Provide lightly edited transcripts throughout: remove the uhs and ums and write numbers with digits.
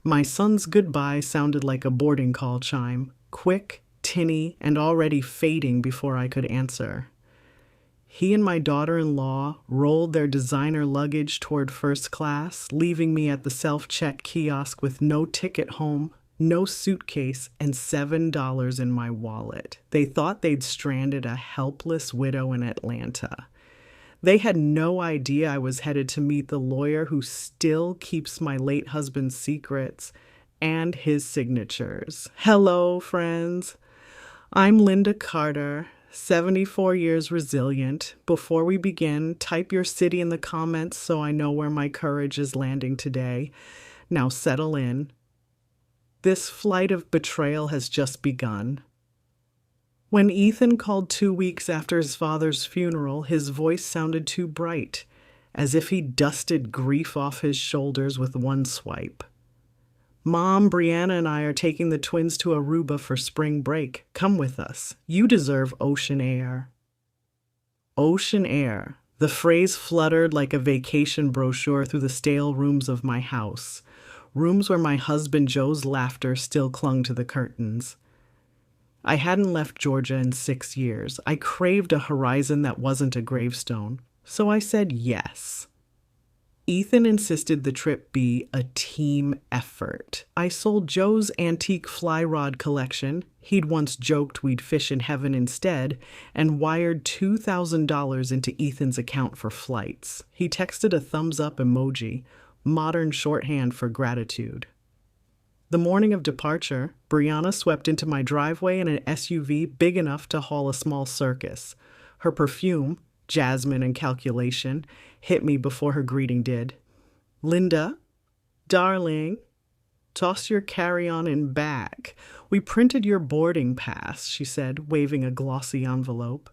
My son's goodbye sounded like a boarding call chime, quick, tinny, and already fading before I could answer. He and my daughter-in-law rolled their designer luggage toward first class, leaving me at the self-check kiosk with no ticket home, no suitcase, and $7 in my wallet. They thought they'd stranded a helpless widow in Atlanta. They had no idea I was headed to meet the lawyer who still keeps my late husband's secrets and his signatures. Hello, friends. I'm Linda Carter, 74 years resilient. Before we begin, type your city in the comments so I know where my courage is landing today. Now settle in. This flight of betrayal has just begun. When Ethan called 2 weeks after his father's funeral, his voice sounded too bright, as if he dusted grief off his shoulders with one swipe. Mom, Brianna, and I are taking the twins to Aruba for spring break. Come with us. You deserve ocean air. Ocean air. The phrase fluttered like a vacation brochure through the stale rooms of my house, rooms where my husband Joe's laughter still clung to the curtains. I hadn't left Georgia in 6 years. I craved a horizon that wasn't a gravestone, so I said yes. Ethan insisted the trip be a team effort. I sold Joe's antique fly rod collection, he'd once joked we'd fish in heaven instead, and wired $2,000 into Ethan's account for flights. He texted a thumbs up emoji, modern shorthand for gratitude. The morning of departure, Brianna swept into my driveway in an SUV big enough to haul a small circus. Her perfume, jasmine and calculation, hit me before her greeting did. Linda, darling, toss your carry-on in back. We printed your boarding pass, she said, waving a glossy envelope.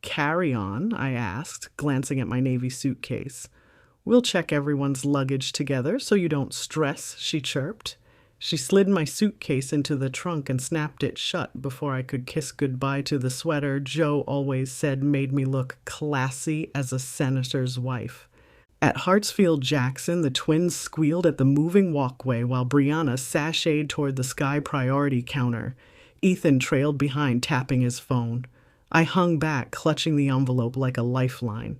Carry-on? I asked, glancing at my navy suitcase. We'll check everyone's luggage together so you don't stress, she chirped. She slid my suitcase into the trunk and snapped it shut before I could kiss goodbye to the sweater Joe always said made me look classy as a senator's wife. At Hartsfield-Jackson, the twins squealed at the moving walkway while Brianna sashayed toward the Sky Priority counter. Ethan trailed behind, tapping his phone. I hung back, clutching the envelope like a lifeline.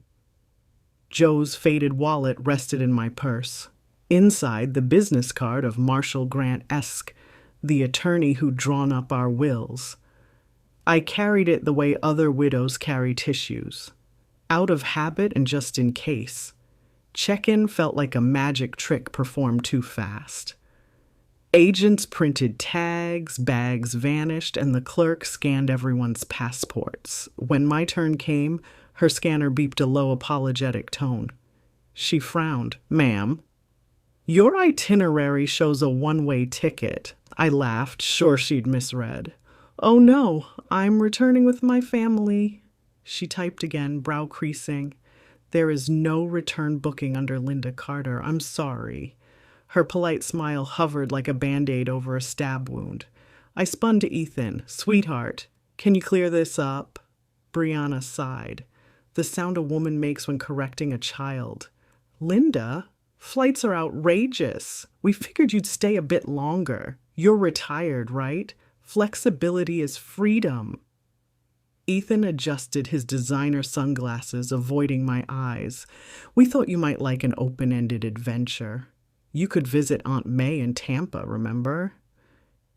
Joe's faded wallet rested in my purse. Inside, the business card of Marshall Grant Esq, the attorney who'd drawn up our wills. I carried it the way other widows carry tissues, out of habit and just in case. Check-in felt like a magic trick performed too fast. Agents printed tags, bags vanished, and the clerk scanned everyone's passports. When my turn came, her scanner beeped a low apologetic tone. She frowned. Ma'am, your itinerary shows a one-way ticket. I laughed, sure she'd misread. Oh no, I'm returning with my family. She typed again, brow creasing. There is no return booking under Linda Carter. I'm sorry. Her polite smile hovered like a Band-Aid over a stab wound. I spun to Ethan. Sweetheart, can you clear this up? Brianna sighed. The sound a woman makes when correcting a child. Linda? Flights are outrageous. We figured you'd stay a bit longer. You're retired, right? Flexibility is freedom. Ethan adjusted his designer sunglasses, avoiding my eyes. We thought you might like an open-ended adventure. You could visit Aunt May in Tampa, remember?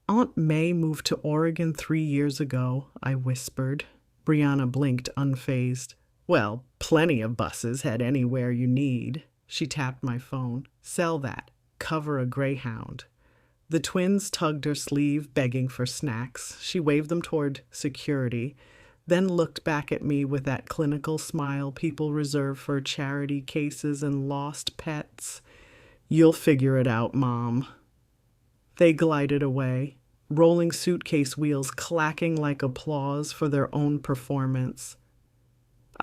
Aunt May moved to Oregon 3 years ago, I whispered. Brianna blinked, unfazed. Well, plenty of buses head anywhere you need. She tapped my phone. Sell that. Cover a Greyhound. The twins tugged her sleeve, begging for snacks. She waved them toward security, then looked back at me with that clinical smile people reserve for charity cases and lost pets. You'll figure it out, Mom. They glided away, rolling suitcase wheels clacking like applause for their own performance.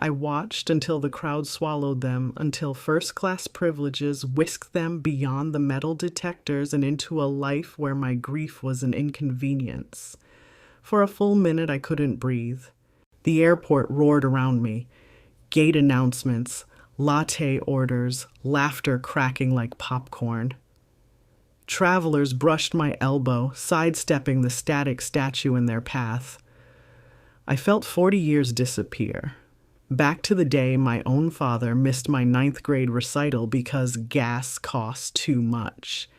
I watched until the crowd swallowed them, until first-class privileges whisked them beyond the metal detectors and into a life where my grief was an inconvenience. For a full minute, I couldn't breathe. The airport roared around me. Gate announcements, latte orders, laughter cracking like popcorn. Travelers brushed my elbow, sidestepping the static statue in their path. I felt 40 years disappear. Back to the day my own father missed my ninth grade recital because gas cost too much.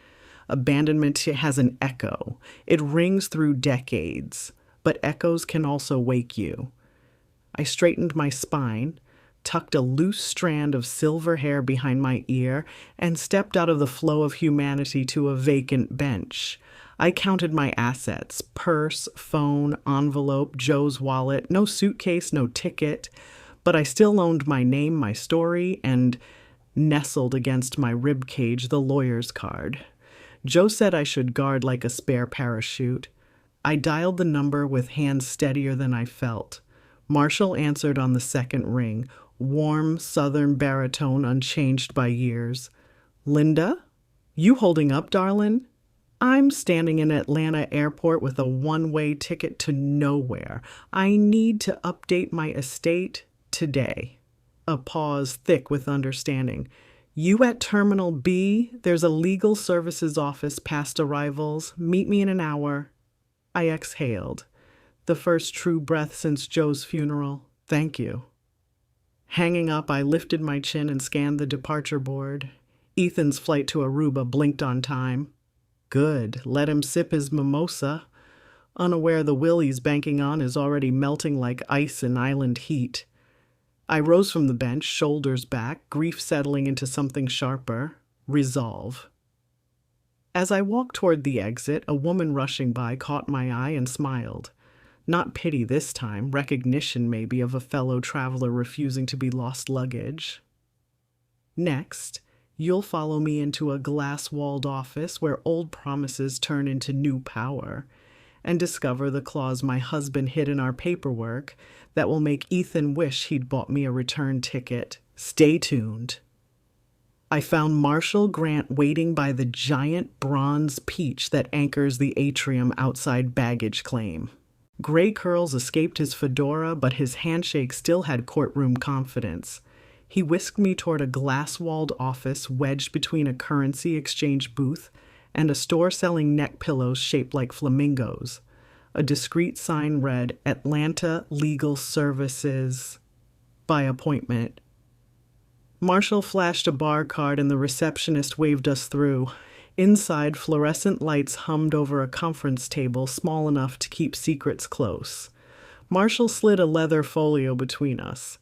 Abandonment has an echo. It rings through decades, but echoes can also wake you. I straightened my spine, tucked a loose strand of silver hair behind my ear, and stepped out of the flow of humanity to a vacant bench. I counted my assets: purse, phone, envelope, Joe's wallet, no suitcase, no ticket, but I still owned my name, my story, and nestled against my rib cage the lawyer's card. Joe said I should guard like a spare parachute. I dialed the number with hands steadier than I felt. Marshall answered on the second ring, warm southern baritone unchanged by years. "Linda? You holding up, darlin'? I'm standing in Atlanta airport with a one-way ticket to nowhere. I need to update my estate today." A pause thick with understanding. "You at Terminal B? There's a legal services office past arrivals. Meet me in an hour." I exhaled. The first true breath since Joe's funeral. "Thank you." Hanging up, I lifted my chin and scanned the departure board. Ethan's flight to Aruba blinked on time. Good, let him sip his mimosa. Unaware the will he's banking on is already melting like ice in island heat. I rose from the bench, shoulders back, grief settling into something sharper. Resolve. As I walked toward the exit, a woman rushing by caught my eye and smiled. Not pity this time, recognition maybe of a fellow traveler refusing to be lost luggage. Next, you'll follow me into a glass-walled office where old promises turn into new power, and discover the clause my husband hid in our paperwork that will make Ethan wish he'd bought me a return ticket. Stay tuned. I found Marshall Grant waiting by the giant bronze peach that anchors the atrium outside baggage claim. Gray curls escaped his fedora, but his handshake still had courtroom confidence. He whisked me toward a glass-walled office wedged between a currency exchange booth and a store selling neck pillows shaped like flamingos. A discreet sign read, "Atlanta Legal Services by appointment." Marshall flashed a bar card and the receptionist waved us through. Inside, fluorescent lights hummed over a conference table small enough to keep secrets close. Marshall slid a leather folio between us.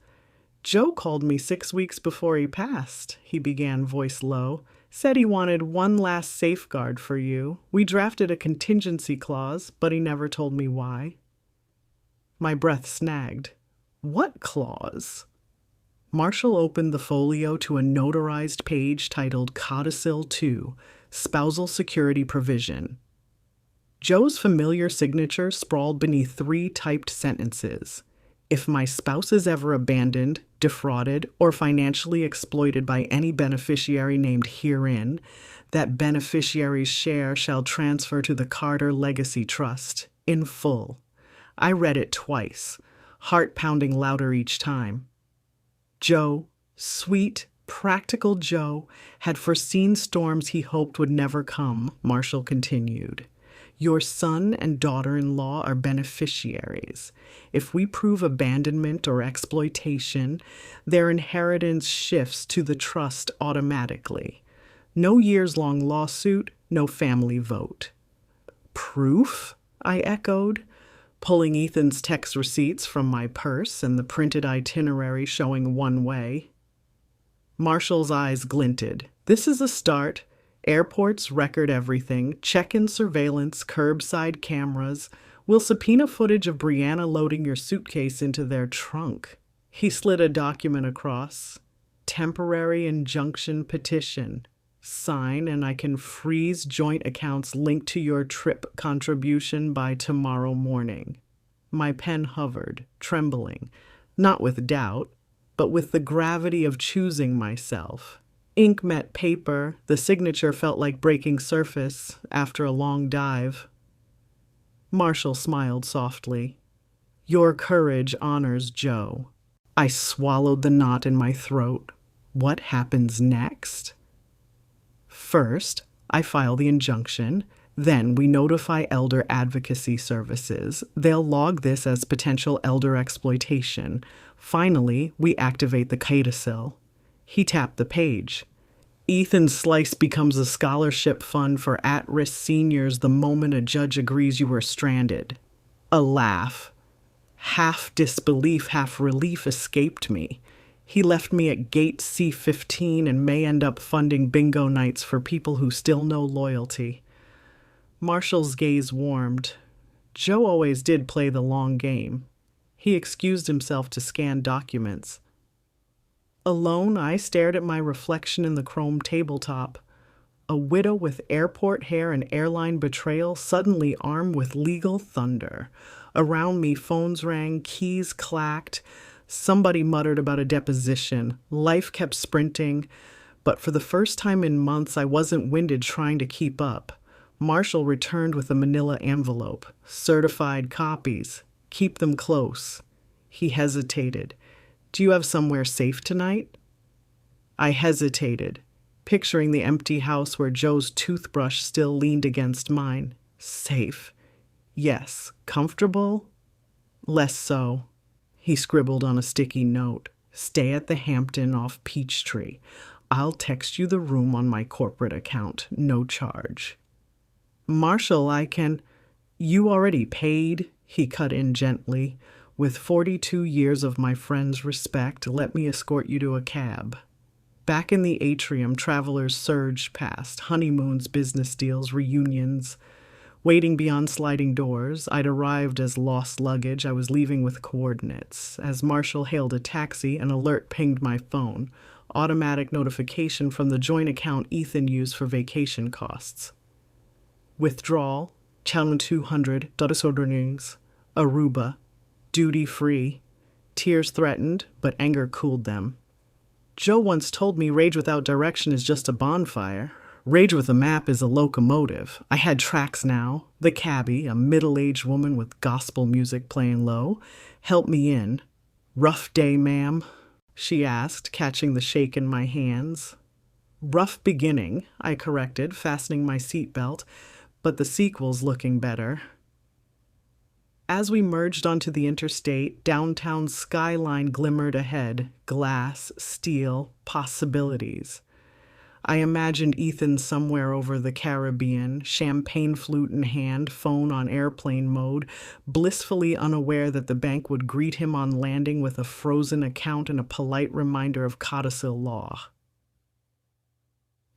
"Joe called me 6 weeks before he passed," he began, voice low. "Said he wanted one last safeguard for you. We drafted a contingency clause, but he never told me why." My breath snagged. "What clause?" Marshall opened the folio to a notarized page titled Codicil 2, Spousal Security Provision. Joe's familiar signature sprawled beneath 3 typed sentences. "If my spouse is ever abandoned, defrauded, or financially exploited by any beneficiary named herein, that beneficiary's share shall transfer to the Carter Legacy Trust, in full." I read it twice, heart pounding louder each time. Joe, sweet, practical Joe, had foreseen storms he hoped would never come, Marshall continued. "Your son and daughter-in-law are beneficiaries. If we prove abandonment or exploitation, their inheritance shifts to the trust automatically. No years-long lawsuit, no family vote." "Proof?" I echoed, pulling Ethan's text receipts from my purse and the printed itinerary showing one way. Marshall's eyes glinted. "This is a start. Airports record everything, check-in surveillance, curbside cameras. We'll subpoena footage of Brianna loading your suitcase into their trunk." He slid a document across. "Temporary injunction petition. Sign and I can freeze joint accounts linked to your trip contribution by tomorrow morning." My pen hovered, trembling, not with doubt, but with the gravity of choosing myself. Ink met paper, the signature felt like breaking surface after a long dive. Marshall smiled softly. "Your courage honors Joe." I swallowed the knot in my throat. What happens next? First, I file the injunction. Then we notify elder advocacy services. They'll log this as potential elder exploitation. Finally, we activate the codicil. He tapped the page. Ethan's slice becomes a scholarship fund for at-risk seniors the moment a judge agrees you were stranded. A laugh. Half disbelief, half relief escaped me. He left me at gate C15 and may end up funding bingo nights for people who still know loyalty. Marshall's gaze warmed. Joe always did play the long game. He excused himself to scan documents. Alone, I stared at my reflection in the chrome tabletop. A widow with airport hair and airline betrayal, suddenly armed with legal thunder. Around me, phones rang, keys clacked. Somebody muttered about a deposition. Life kept sprinting. But for the first time in months, I wasn't winded trying to keep up. Marshall returned with a manila envelope. Certified copies. Keep them close. He hesitated. Do you have somewhere safe tonight? I hesitated, picturing the empty house where Joe's toothbrush still leaned against mine. Safe. Yes. Comfortable? Less so. He scribbled on a sticky note. Stay at the Hampton off Peachtree. I'll text you the room on my corporate account. No charge. Marshall, You already paid, he cut in gently. With 42 years of my friend's respect, let me escort you to a cab. Back in the atrium, travelers surged past, honeymoons, business deals, reunions. Waiting beyond sliding doors, I'd arrived as lost luggage. I was leaving with coordinates. As Marshall hailed a taxi, an alert pinged my phone. Automatic notification from the joint account Ethan used for vacation costs. Withdrawal, Channel 200, Dorisordernings, Aruba. Duty-free. Tears threatened, but anger cooled them. Joe once told me rage without direction is just a bonfire. Rage with a map is a locomotive. I had tracks now. The cabbie, a middle-aged woman with gospel music playing low, helped me in. Rough day, ma'am? She asked, catching the shake in my hands. Rough beginning, I corrected, fastening my seatbelt, but the sequel's looking better. As we merged onto the interstate, downtown's skyline glimmered ahead. Glass, steel, possibilities. I imagined Ethan somewhere over the Caribbean, champagne flute in hand, phone on airplane mode, blissfully unaware that the bank would greet him on landing with a frozen account and a polite reminder of codicil law.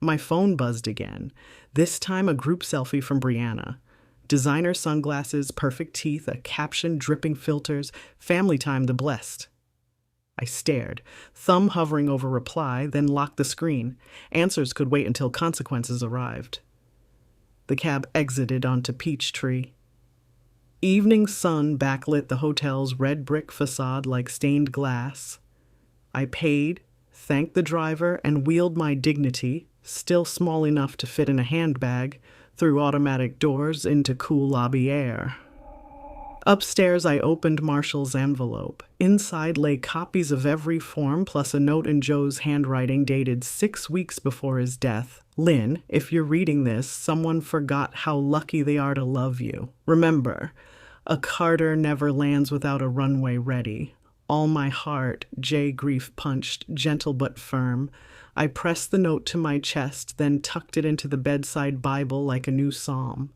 My phone buzzed again, this time a group selfie from Brianna. Designer sunglasses, perfect teeth, a caption, dripping filters, family time the blessed. I stared, thumb hovering over reply, then locked the screen. Answers could wait until consequences arrived. The cab exited onto Peachtree. Evening sun backlit the hotel's red brick facade like stained glass. I paid, thanked the driver, and wheeled my dignity, still small enough to fit in a handbag, through automatic doors into cool lobby air. Upstairs, I opened Marshall's envelope. Inside lay copies of every form, plus a note in Joe's handwriting dated 6 weeks before his death. Lynn, if you're reading this, someone forgot how lucky they are to love you. Remember, a Carter never lands without a runway ready. All my heart, J. Grief punched, gentle but firm. I pressed the note to my chest, then tucked it into the bedside Bible like a new psalm.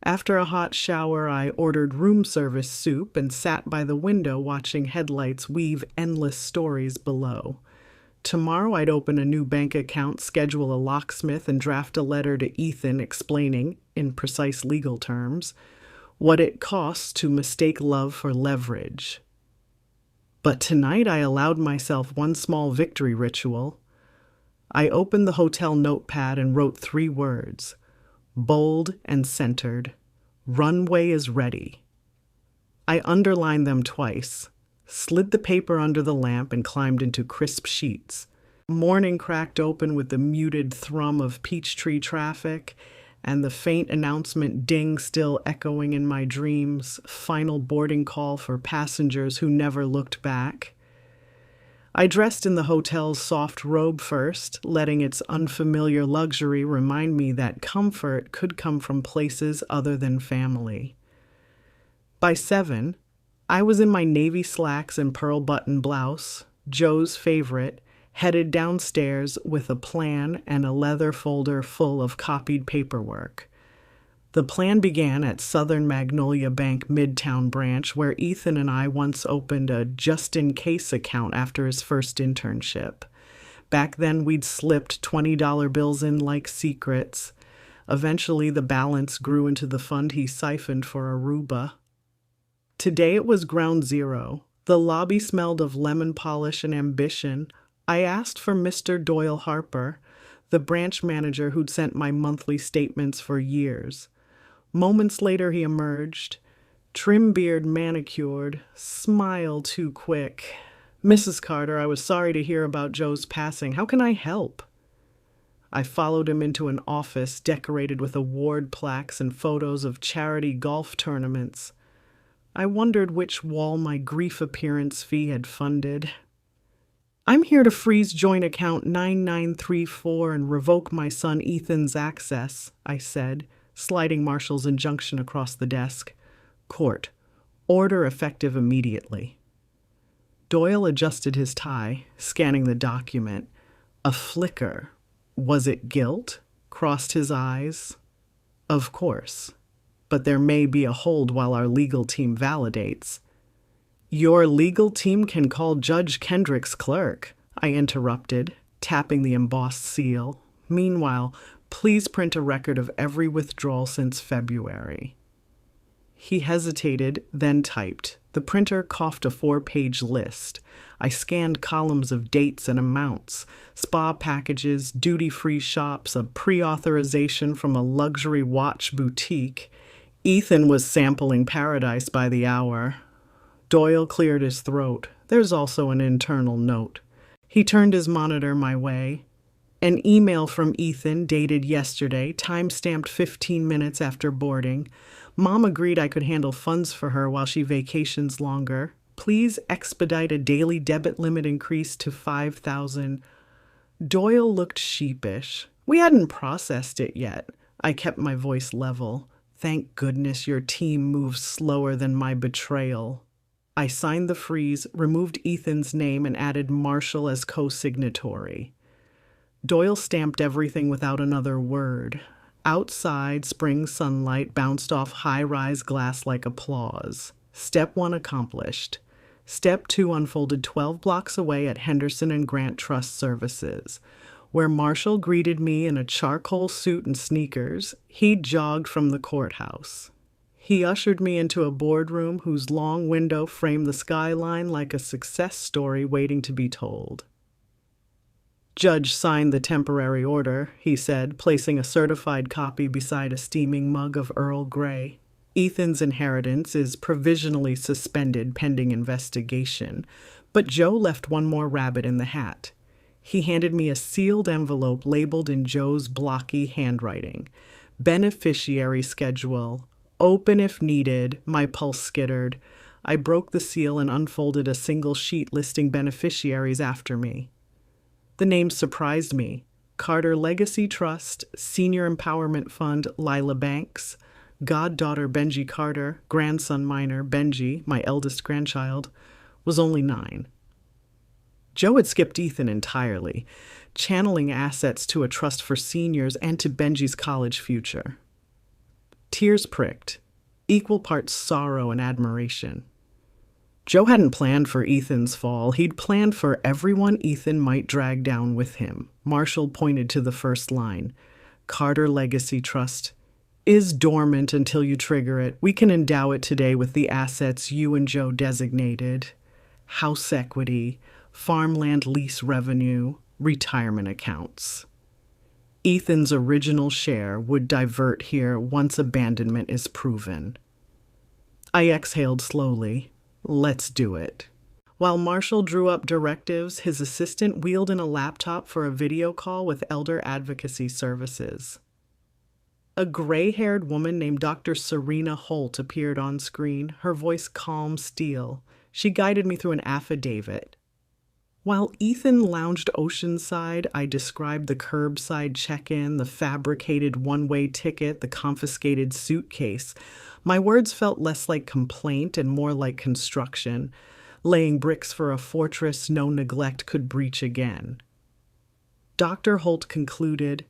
After a hot shower, I ordered room service soup and sat by the window watching headlights weave endless stories below. Tomorrow I'd open a new bank account, schedule a locksmith, and draft a letter to Ethan explaining, in precise legal terms, what it costs to mistake love for leverage. But tonight I allowed myself one small victory ritual. I opened the hotel notepad and wrote 3 words, bold and centered. Runway is ready. I underlined them twice, slid the paper under the lamp, and climbed into crisp sheets. Morning cracked open with the muted thrum of Peachtree traffic and the faint announcement ding still echoing in my dreams, final boarding call for passengers who never looked back. I dressed in the hotel's soft robe first, letting its unfamiliar luxury remind me that comfort could come from places other than family. By 7, I was in my navy slacks and pearl button blouse, Joe's favorite, headed downstairs with a plan and a leather folder full of copied paperwork. The plan began at Southern Magnolia Bank Midtown branch, where Ethan and I once opened a just-in-case account after his first internship. Back then, we'd slipped $20 bills in like secrets. Eventually, the balance grew into the fund he siphoned for Aruba. Today it was ground zero. The lobby smelled of lemon polish and ambition. I asked for Mr. Doyle Harper, the branch manager who'd sent my monthly statements for years. Moments later he emerged, trim beard manicured, smile too quick. "Mrs. Carter, I was sorry to hear about Joe's passing. How can I help?" I followed him into an office decorated with award plaques and photos of charity golf tournaments. I wondered which wall my grief appearance fee had funded. "I'm here to freeze joint account 9934 and revoke my son Ethan's access," I said, sliding Marshall's injunction across the desk. "Court. Order effective immediately." Doyle adjusted his tie, scanning the document. A flicker. Was it guilt? Crossed his eyes. "Of course. But there may be a hold while our legal team validates." "Your legal team can call Judge Kendrick's clerk," I interrupted, tapping the embossed seal. "Meanwhile, please print a record of every withdrawal since February." He hesitated, then typed. The printer coughed a 4-page list. I scanned columns of dates and amounts, spa packages, duty-free shops, a pre-authorization from a luxury watch boutique. Ethan was sampling paradise by the hour. Doyle cleared his throat. There's also an internal note. He turned his monitor my way. An email from Ethan dated yesterday, time-stamped 15 minutes after boarding. Mom agreed I could handle funds for her while she vacations longer. Please expedite a daily debit limit increase to $5,000. Doyle looked sheepish. We hadn't processed it yet. I kept my voice level. Thank goodness your team moves slower than my betrayal. I signed the freeze, removed Ethan's name, and added Marshall as co-signatory. Doyle stamped everything without another word. Outside, spring sunlight bounced off high-rise glass like applause. Step 1 accomplished. Step 2 unfolded 12 blocks away at Henderson and Grant Trust Services, where Marshall greeted me in a charcoal suit and sneakers. He jogged from the courthouse. He ushered me into a boardroom whose long window framed the skyline like a success story waiting to be told. "Judge signed the temporary order," he said, placing a certified copy beside a steaming mug of Earl Grey. "Ethan's inheritance is provisionally suspended pending investigation, but Joe left one more rabbit in the hat." He handed me a sealed envelope labeled in Joe's blocky handwriting. "Beneficiary schedule. Open if needed." My pulse skittered. I broke the seal and unfolded a single sheet listing beneficiaries after me. The names surprised me. Carter Legacy Trust, Senior Empowerment Fund, Lila Banks, goddaughter Benji Carter, grandson minor Benji, my eldest grandchild, was only 9. Joe had skipped Ethan entirely, channeling assets to a trust for seniors and to Benji's college future. Tears pricked, equal parts sorrow and admiration. Joe hadn't planned for Ethan's fall. He'd planned for everyone Ethan might drag down with him. Marshall pointed to the first line. Carter Legacy Trust is dormant until you trigger it. We can endow it today with the assets you and Joe designated. House equity, farmland lease revenue, retirement accounts. Ethan's original share would divert here once abandonment is proven. I exhaled slowly. Let's do it. While Marshall drew up directives, his assistant wheeled in a laptop for a video call with Elder Advocacy Services. A gray-haired woman named Dr. Serena Holt appeared on screen, her voice calm steel. She guided me through an affidavit. While Ethan lounged oceanside, I described the curbside check-in, the fabricated one-way ticket, the confiscated suitcase. My words felt less like complaint and more like construction, laying bricks for a fortress no neglect could breach again. Dr. Holt concluded,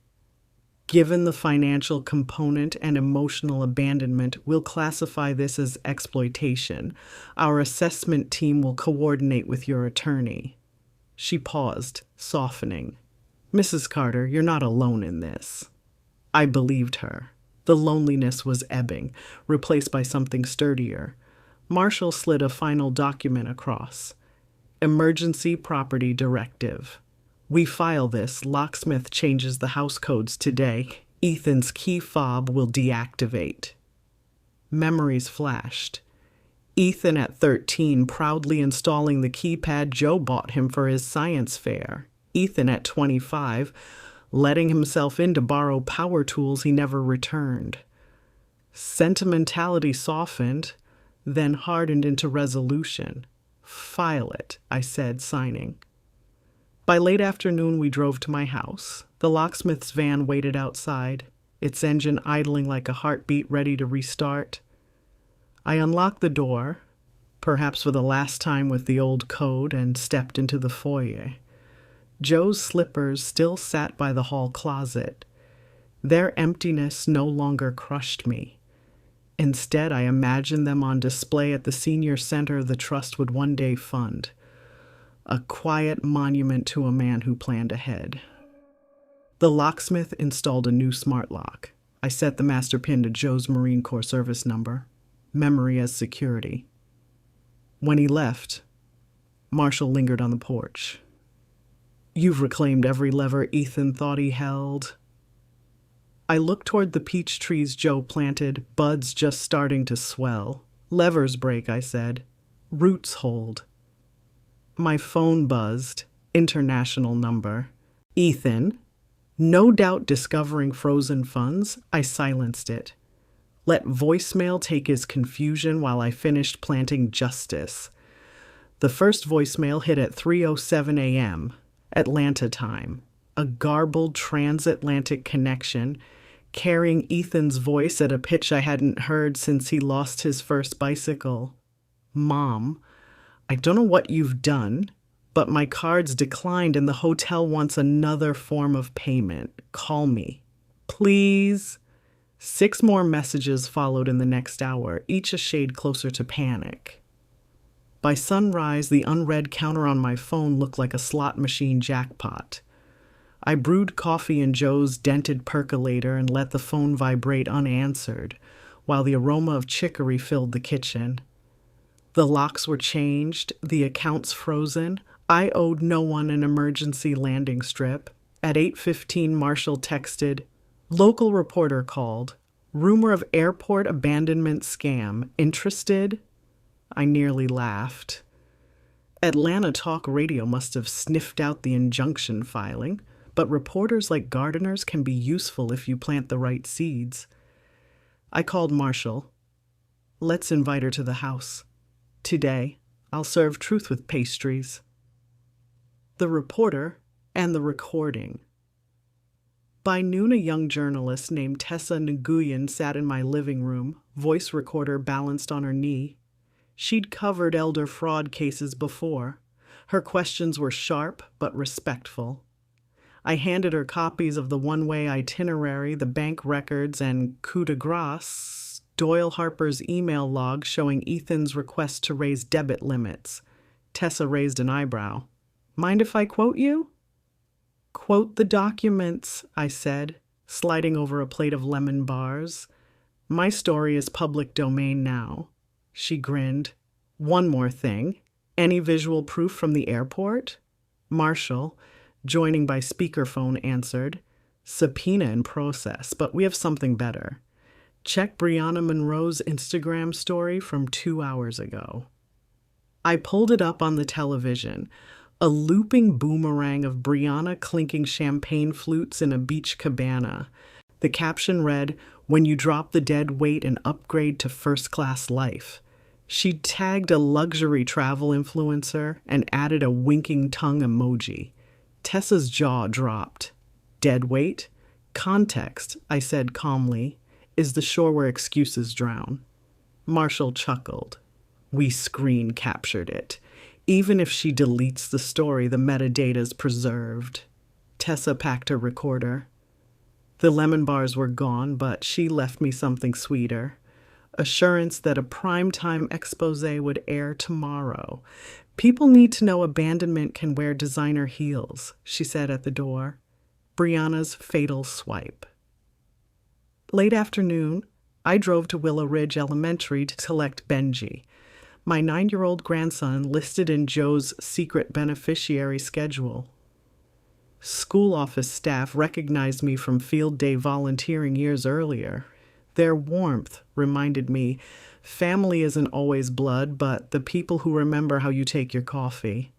"Given the financial component and emotional abandonment, we'll classify this as exploitation. Our assessment team will coordinate with your attorney." She paused, softening. "Mrs. Carter, you're not alone in this." I believed her. The loneliness was ebbing, replaced by something sturdier. Marshall slid a final document across. Emergency Property Directive. We file this. Locksmith changes the house codes today. Ethan's key fob will deactivate. Memories flashed. Ethan at 13 proudly installing the keypad Joe bought him for his science fair. Ethan at 25 letting himself in to borrow power tools he never returned. Sentimentality softened, then hardened into resolution. "File it," I said, signing. By late afternoon, we drove to my house. The locksmith's van waited outside, its engine idling like a heartbeat ready to restart. I unlocked the door, perhaps for the last time with the old code, and stepped into the foyer. Joe's slippers still sat by the hall closet. Their emptiness no longer crushed me. Instead, I imagined them on display at the senior center the trust would one day fund. A quiet monument to a man who planned ahead. The locksmith installed a new smart lock. I set the master pin to Joe's Marine Corps service number. Memory as security. When he left, Marshall lingered on the porch. "You've reclaimed every lever Ethan thought he held." I looked toward the peach trees Joe planted, buds just starting to swell. "Levers break," I said. "Roots hold." My phone buzzed. International number. "Ethan?" No doubt discovering frozen funds, I silenced it. Let voicemail take his confusion while I finished planting justice. The first voicemail hit at 3:07 a.m., Atlanta time. A garbled transatlantic connection, carrying Ethan's voice at a pitch I hadn't heard since he lost his first bicycle. "Mom, I don't know what you've done, but my cards declined and the hotel wants another form of payment. Call me. Please." 6 more messages followed in the next hour, each a shade closer to panic. By sunrise, the unread counter on my phone looked like a slot machine jackpot. I brewed coffee in Joe's dented percolator and let the phone vibrate unanswered, while the aroma of chicory filled the kitchen. The locks were changed, the accounts frozen. I owed no one an emergency landing strip. At 8:15, Marshall texted, "Local reporter called. Rumor of airport abandonment scam. Interested?" I nearly laughed. Atlanta Talk Radio must have sniffed out the injunction filing, but reporters like gardeners can be useful if you plant the right seeds. I called Marshall. "Let's invite her to the house. Today, I'll serve truth with pastries." The reporter and the recording. By noon, a young journalist named Tessa Nguyen sat in my living room, voice recorder balanced on her knee. She'd covered elder fraud cases before. Her questions were sharp but respectful. I handed her copies of the one-way itinerary, the bank records, and coup de grace, Doyle Harper's email log showing Ethan's request to raise debit limits. Tessa raised an eyebrow. "Mind if I quote you?" "Quote the documents," I said, sliding over a plate of lemon bars. "My story is public domain now." She grinned. "One more thing. Any visual proof from the airport?" Marshall, joining by speakerphone, answered, "Subpoena in process, but we have something better. Check Brianna Monroe's Instagram story from 2 hours ago." I pulled it up on the television, a looping boomerang of Brianna clinking champagne flutes in a beach cabana. The caption read, "When you drop the dead weight and upgrade to first-class life." She tagged a luxury travel influencer and added a winking tongue emoji. Tessa's jaw dropped. Dead weight? Context, I said calmly, is the shore where excuses drown. Marshall chuckled. We screen captured it. Even if she deletes the story, the metadata's preserved. Tessa packed her recorder. The lemon bars were gone, but she left me something sweeter. Assurance that a primetime expose would air tomorrow. People need to know abandonment can wear designer heels, she said at the door. Brianna's fatal swipe. Late afternoon, I drove to Willow Ridge Elementary to collect Benji, my 9-year-old grandson listed in Joe's secret beneficiary schedule. School office staff recognized me from field day volunteering years earlier. Their warmth reminded me, family isn't always blood, but the people who remember how you take your coffee.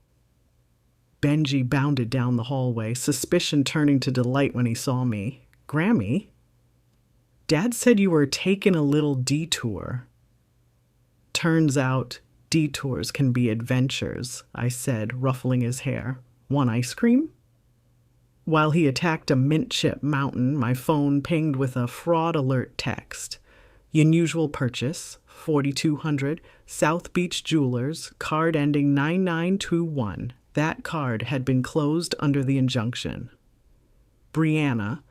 Benji bounded down the hallway, suspicion turning to delight when he saw me. Grammy? Dad said you were taking a little detour. Turns out, detours can be adventures, I said, ruffling his hair. Want ice cream? While he attacked a mint chip mountain, my phone pinged with a fraud alert text. Unusual purchase, 4200, South Beach Jewelers, card ending 9921. That card had been closed under the injunction. Brianna,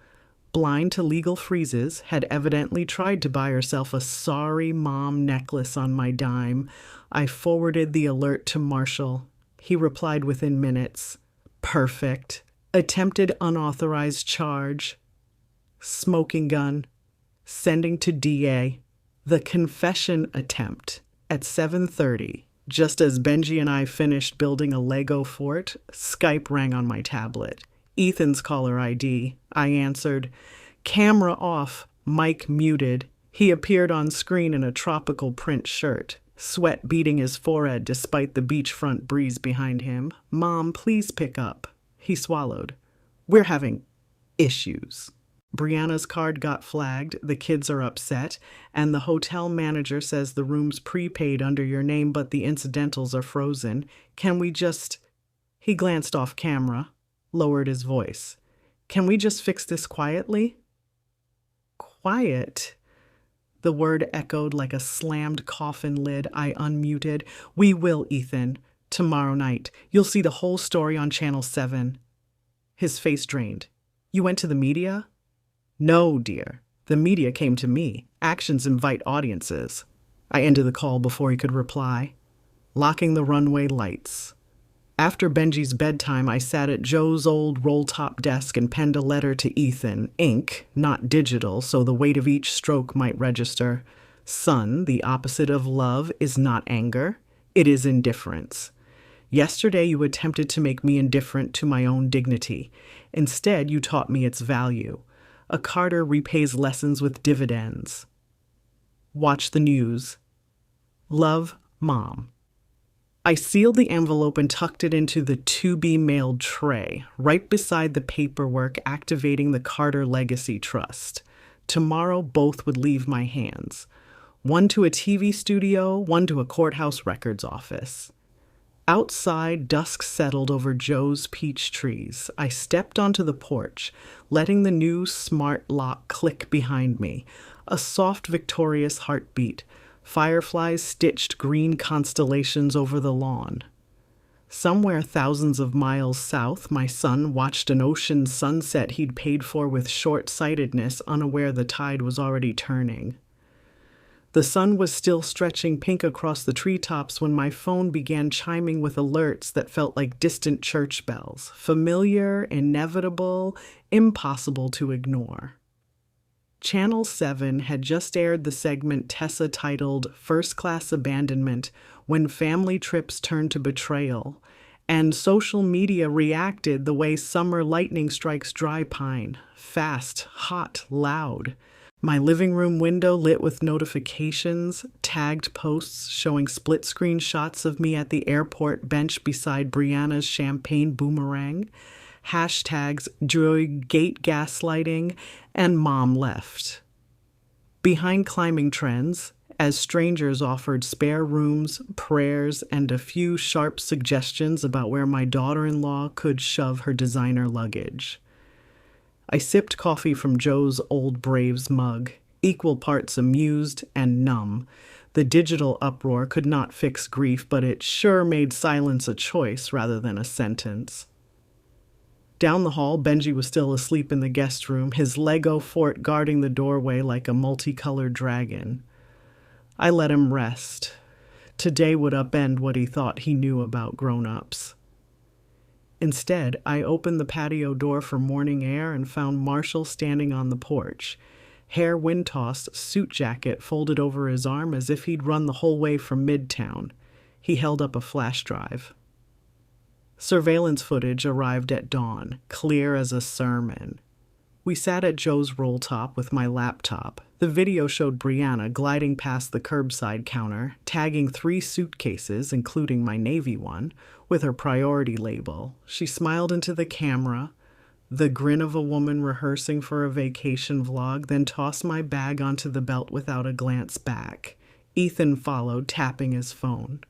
blind to legal freezes, had evidently tried to buy herself a sorry mom necklace on my dime. I forwarded the alert to Marshall. He replied within minutes. Perfect. Attempted unauthorized charge. Smoking gun. Sending to DA. The confession attempt. At 7:30, just as Benji and I finished building a Lego fort, Skype rang on my tablet. Ethan's caller ID. I answered. Camera off, mic muted. He appeared on screen in a tropical print shirt, sweat beading his forehead despite the beachfront breeze behind him. Mom, please pick up. He swallowed. We're having issues. Brianna's card got flagged, the kids are upset, and the hotel manager says the room's prepaid under your name, but the incidentals are frozen. Can we just... He glanced off camera, lowered his voice. Can we just fix this quietly? Quiet? The word echoed like a slammed coffin lid. I unmuted. We will, Ethan. Tomorrow night. You'll see the whole story on Channel 7. His face drained. You went to the media? No, dear. The media came to me. Actions invite audiences. I ended the call before he could reply. Locking the runway lights. After Benji's bedtime, I sat at Joe's old roll-top desk and penned a letter to Ethan, ink, not digital, so the weight of each stroke might register. Son, the opposite of love is not anger. It is indifference. Yesterday you attempted to make me indifferent to my own dignity. Instead, you taught me its value. A Carter repays lessons with dividends. Watch the news. Love, Mom. I sealed the envelope and tucked it into the to-be-mailed tray, right beside the paperwork activating the Carter Legacy Trust. Tomorrow, both would leave my hands. One to a TV studio, one to a courthouse records office. Outside, dusk settled over Joe's peach trees. I stepped onto the porch, letting the new smart lock click behind me. A soft, victorious heartbeat. Fireflies stitched green constellations over the lawn. Somewhere thousands of miles south, my son watched an ocean sunset he'd paid for with short-sightedness, unaware the tide was already turning. The sun was still stretching pink across the treetops when my phone began chiming with alerts that felt like distant church bells, familiar, inevitable, impossible to ignore. Channel 7 had just aired the segment Tessa titled First Class Abandonment, When Family Trips Turn to Betrayal, and social media reacted the way summer lightning strikes dry pine, fast, hot, loud. My living room window lit with notifications, tagged posts showing split-screen shots of me at the airport bench beside Brianna's champagne boomerang, hashtags Joy Gate gaslighting, and Mom left. Behind climbing trends, as strangers offered spare rooms, prayers, and a few sharp suggestions about where my daughter-in-law could shove her designer luggage. I sipped coffee from Joe's old Braves mug, equal parts amused and numb. The digital uproar could not fix grief, but it sure made silence a choice rather than a sentence. Down the hall, Benji was still asleep in the guest room, his Lego fort guarding the doorway like a multicolored dragon. I let him rest. Today would upend what he thought he knew about grown-ups. Instead, I opened the patio door for morning air and found Marshall standing on the porch, hair wind-tossed, suit jacket folded over his arm as if he'd run the whole way from Midtown. He held up a flash drive. Surveillance footage arrived at dawn, clear as a sermon. We sat at Joe's roll top with my laptop. The video showed Brianna gliding past the curbside counter, tagging 3 suitcases, including my Navy one, with her priority label. She smiled into the camera, the grin of a woman rehearsing for a vacation vlog, then tossed my bag onto the belt without a glance back. Ethan followed, tapping his phone.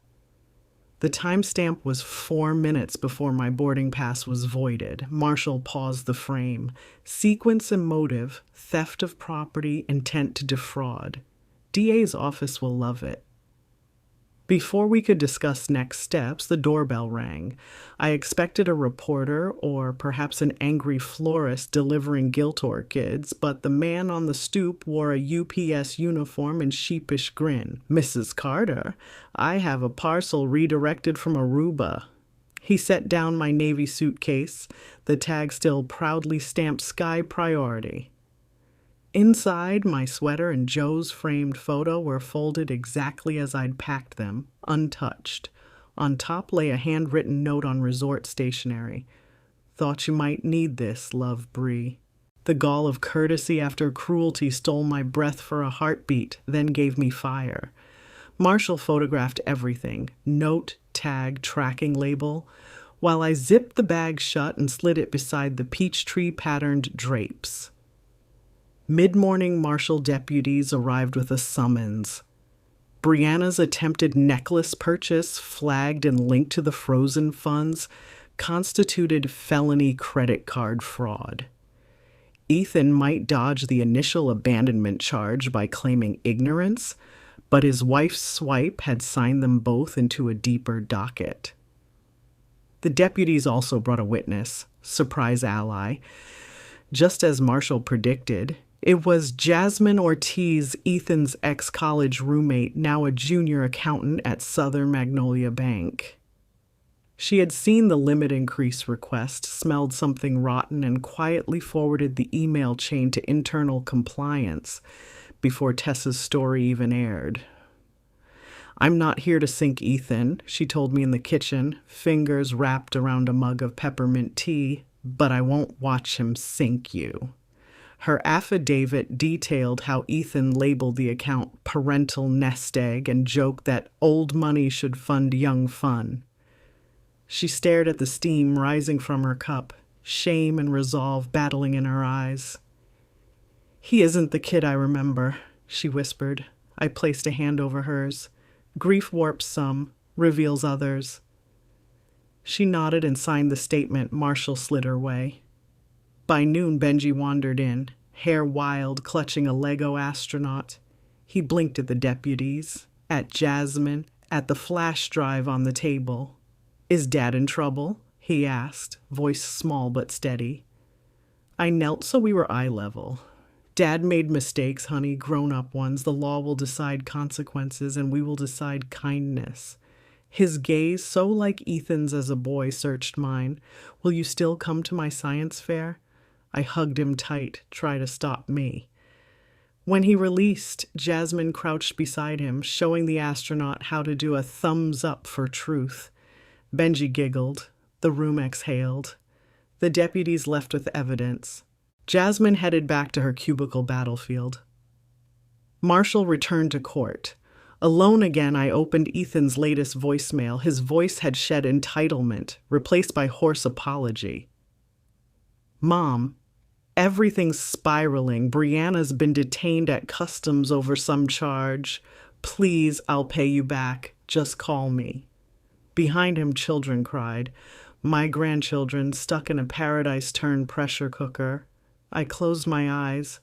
The timestamp was 4 minutes before my boarding pass was voided. Marshall paused the frame. Sequence and motive, theft of property, intent to defraud. DA's office will love it. Before we could discuss next steps, the doorbell rang. I expected a reporter or perhaps an angry florist delivering guilt orchids, but the man on the stoop wore a UPS uniform and sheepish grin. "Mrs. Carter, I have a parcel redirected from Aruba." He set down my Navy suitcase, the tag still proudly stamped Sky Priority. Inside, my sweater and Joe's framed photo were folded exactly as I'd packed them, untouched. On top lay a handwritten note on resort stationery. "Thought you might need this, love, Bree." The gall of courtesy after cruelty stole my breath for a heartbeat, then gave me fire. Marshall photographed everything, note, tag, tracking label, while I zipped the bag shut and slid it beside the peach tree-patterned drapes. Mid-morning Marshall deputies arrived with a summons. Brianna's attempted necklace purchase, flagged and linked to the frozen funds, constituted felony credit card fraud. Ethan might dodge the initial abandonment charge by claiming ignorance, but his wife's swipe had signed them both into a deeper docket. The deputies also brought a witness, surprise ally. Just as Marshall predicted, it was Jasmine Ortiz, Ethan's ex-college roommate, now a junior accountant at Southern Magnolia Bank. She had seen the limit increase request, smelled something rotten, and quietly forwarded the email chain to internal compliance before Tessa's story even aired. "I'm not here to sink Ethan," she told me in the kitchen, fingers wrapped around a mug of peppermint tea, "but I won't watch him sink you." Her affidavit detailed how Ethan labeled the account parental nest egg and joked that old money should fund young fun. She stared at the steam rising from her cup, shame and resolve battling in her eyes. "He isn't the kid I remember," she whispered. I placed a hand over hers. "Grief warps some, reveals others." She nodded and signed the statement. Marshall slid her way. By noon, Benji wandered in, hair wild, clutching a Lego astronaut. He blinked at the deputies, at Jasmine, at the flash drive on the table. "Is Dad in trouble?" he asked, voice small but steady. I knelt so we were eye level. "Dad made mistakes, honey, grown-up ones. The law will decide consequences, and we will decide kindness." His gaze, so like Ethan's as a boy, searched mine. "Will you still come to my science fair?" I hugged him tight, try to stop me. When he released, Jasmine crouched beside him, showing the astronaut how to do a thumbs up for truth. Benji giggled. The room exhaled. The deputies left with evidence. Jasmine headed back to her cubicle battlefield. Marshall returned to court. Alone again, I opened Ethan's latest voicemail. His voice had shed entitlement, replaced by hoarse apology. "Mom, everything's spiraling. Brianna's been detained at customs over some charge. Please, I'll pay you back. Just call me. Behind him, children cried. My grandchildren stuck in a paradise-turned pressure cooker. I closed my eyes,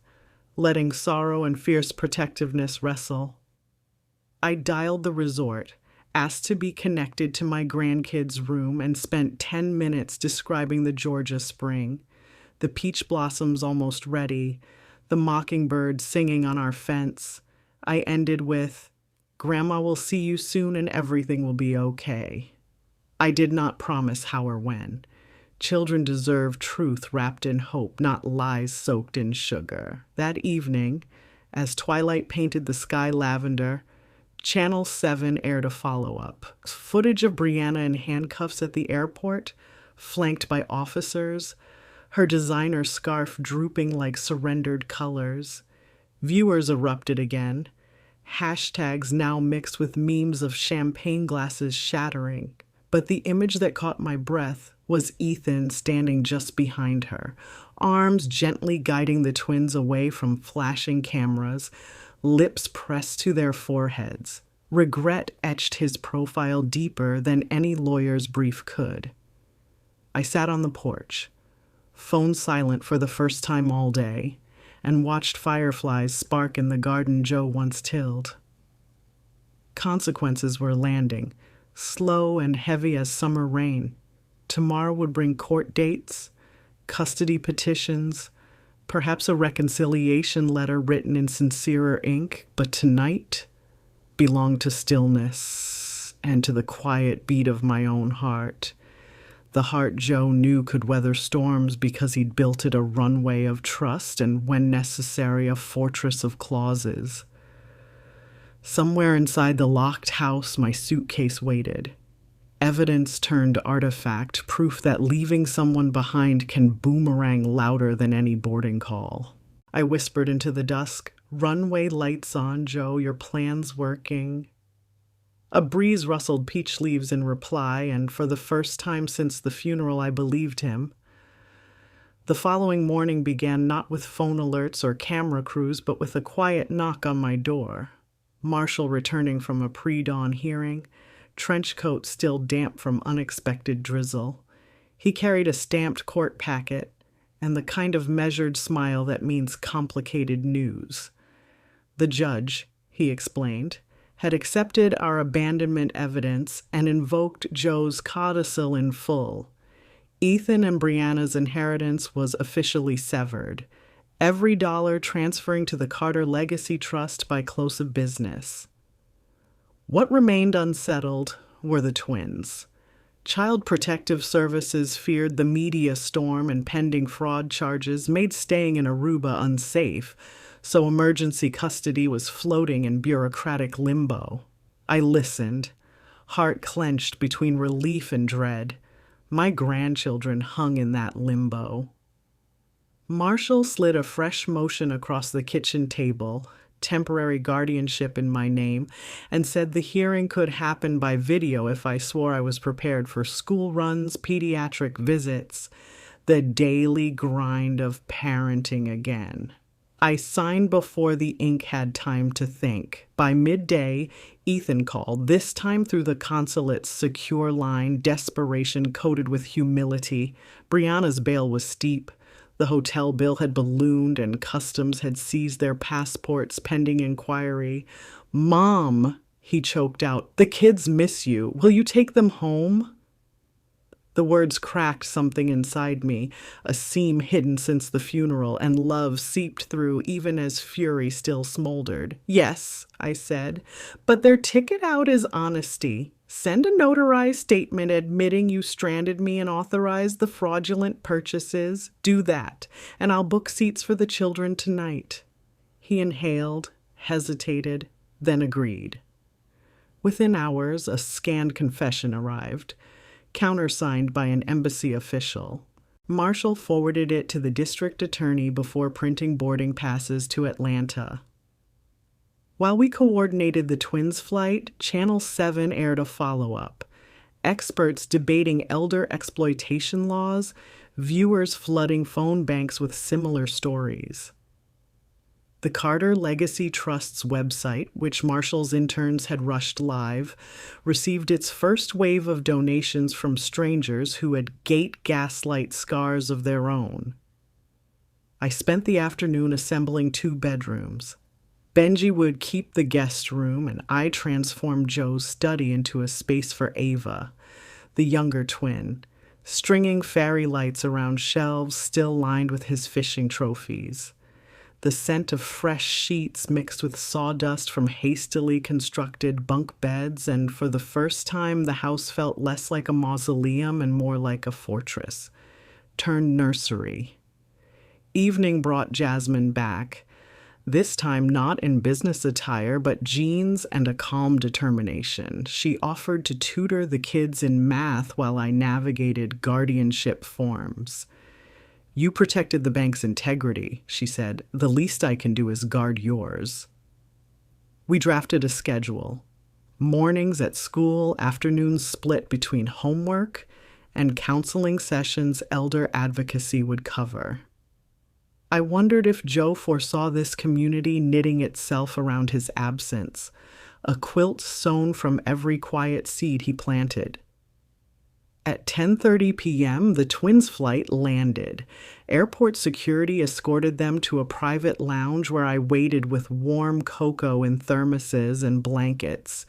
letting sorrow and fierce protectiveness wrestle. I dialed the resort, asked to be connected to my grandkids' room, and spent 10 minutes describing the Georgia spring. The peach blossoms almost ready, the mockingbird singing on our fence. I ended with, Grandma will see you soon and everything will be okay. I did not promise how or when. Children deserve truth wrapped in hope, not lies soaked in sugar. That evening, as twilight painted the sky lavender, Channel 7 aired a follow-up. Footage of Brianna in handcuffs at the airport, flanked by officers, her designer scarf drooping like surrendered colors. Viewers erupted again, hashtags now mixed with memes of champagne glasses shattering. But the image that caught my breath was Ethan standing just behind her, arms gently guiding the twins away from flashing cameras, lips pressed to their foreheads. Regret etched his profile deeper than any lawyer's brief could. I sat on the porch, phone silent for the first time all day, and watched fireflies spark in the garden Joe once tilled. Consequences were landing, slow and heavy as summer rain. Tomorrow would bring court dates, custody petitions, perhaps a reconciliation letter written in sincerer ink, but tonight belonged to stillness and to the quiet beat of my own heart. The heart Joe knew could weather storms because he'd built it a runway of trust and, when necessary, a fortress of clauses. Somewhere inside the locked house, my suitcase waited. Evidence turned artifact, proof that leaving someone behind can boomerang louder than any boarding call. I whispered into the dusk, "Runway lights on, Joe, your plan's working." A breeze rustled peach leaves in reply, and for the first time since the funeral, I believed him. The following morning began not with phone alerts or camera crews, but with a quiet knock on my door. Marshall returning from a pre-dawn hearing, trench coat still damp from unexpected drizzle. He carried a stamped court packet and the kind of measured smile that means complicated news. The judge, he explained, had accepted our abandonment evidence and invoked Joe's codicil in full. Ethan and Brianna's inheritance was officially severed, every dollar transferring to the Carter Legacy Trust by close of business. What remained unsettled were the twins. Child Protective Services feared the media storm and pending fraud charges made staying in Aruba unsafe, so emergency custody was floating in bureaucratic limbo. I listened, heart clenched between relief and dread. My grandchildren hung in that limbo. Marshall slid a fresh motion across the kitchen table, temporary guardianship in my name, and said the hearing could happen by video if I swore I was prepared for school runs, pediatric visits, the daily grind of parenting again. I signed before the ink had time to think. By midday, Ethan called, this time through the consulate's secure line, desperation coated with humility. Brianna's bail was steep. The hotel bill had ballooned and customs had seized their passports pending inquiry. "Mom," he choked out, "the kids miss you. Will you take them home?" The words cracked something inside me, a seam hidden since the funeral, and love seeped through even as fury still smoldered. "Yes," I said, "but their ticket out is honesty. Send a notarized statement admitting you stranded me and authorized the fraudulent purchases. Do that, and I'll book seats for the children tonight." He inhaled, hesitated, then agreed. Within hours, a scanned confession arrived, countersigned by an embassy official. Marshall forwarded it to the district attorney before printing boarding passes to Atlanta. While we coordinated the twins' flight, Channel 7 aired a follow-up. Experts debating elder exploitation laws, viewers flooding phone banks with similar stories. The Carter Legacy Trust's website, which Marshall's interns had rushed live, received its first wave of donations from strangers who had gate gaslight scars of their own. I spent the afternoon assembling 2 bedrooms. Benji would keep the guest room, and I transformed Joe's study into a space for Ava, the younger twin, stringing fairy lights around shelves still lined with his fishing trophies. The scent of fresh sheets mixed with sawdust from hastily constructed bunk beds, and for the first time the house felt less like a mausoleum and more like a fortress, turned nursery. Evening brought Jasmine back, this time not in business attire, but jeans and a calm determination. She offered to tutor the kids in math while I navigated guardianship forms. "You protected the bank's integrity," she said. "The least I can do is guard yours." We drafted a schedule. Mornings at school, afternoons split between homework and counseling sessions elder advocacy would cover. I wondered if Joe foresaw this community knitting itself around his absence, a quilt sewn from every quiet seed he planted. At 10:30 p.m., the twins' flight landed. Airport security escorted them to a private lounge where I waited with warm cocoa in thermoses and blankets,